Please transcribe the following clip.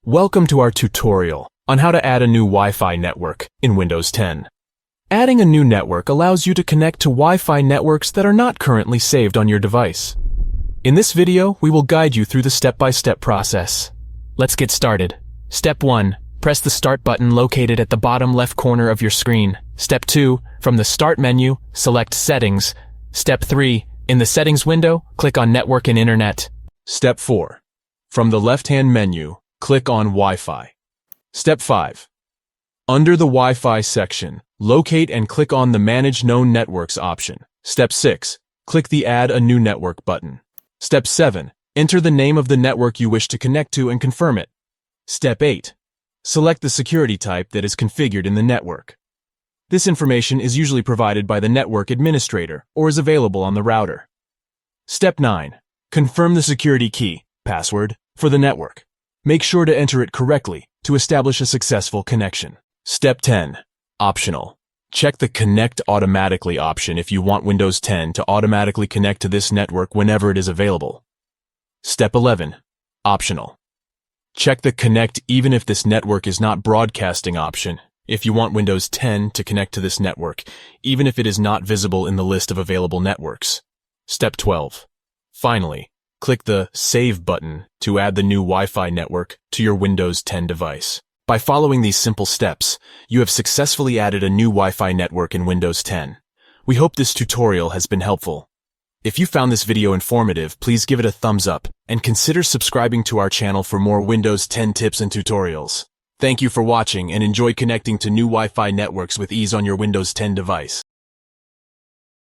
Welcome to our tutorial on how to add a new Wi-Fi network in Windows 10. Adding a new network allows you to connect to Wi-Fi networks that are not currently saved on your device. In this video, we will guide you through the step-by-step process. Let's get started. Step 1. Press the Start button located at the bottom left corner of your screen. Step 2. From the Start menu, select Settings. Step 3. In the Settings window, click on Network and Internet. Step 4. From the left-hand menu, click on Wi-Fi. Step 5. Under the Wi-Fi section, locate and click on the Manage Known Networks option. Step 6. Click the Add a New Network button. Step 7. Enter the name of the network you wish to connect to and confirm it. Step 8. Select the security type that is configured in the network. This information is usually provided by the network administrator or is available on the router. Step 9. Confirm the security key, password, for the network. Make sure to enter it correctly to establish a successful connection. Step 10. Optional. Check the Connect Automatically option if you want Windows 10 to automatically connect to this network whenever it is available. Step 11. Optional. Check the Connect even if this network is not broadcasting option if you want Windows 10 to connect to this network, even if it is not visible in the list of available networks. Step 12. Finally, click the Save button to add the new Wi-Fi network to your Windows 10 device. By following these simple steps, you have successfully added a new Wi-Fi network in Windows 10. We hope this tutorial has been helpful. If you found this video informative, please give it a thumbs up and consider subscribing to our channel for more Windows 10 tips and tutorials. Thank you for watching and enjoy connecting to new Wi-Fi networks with ease on your Windows 10 device.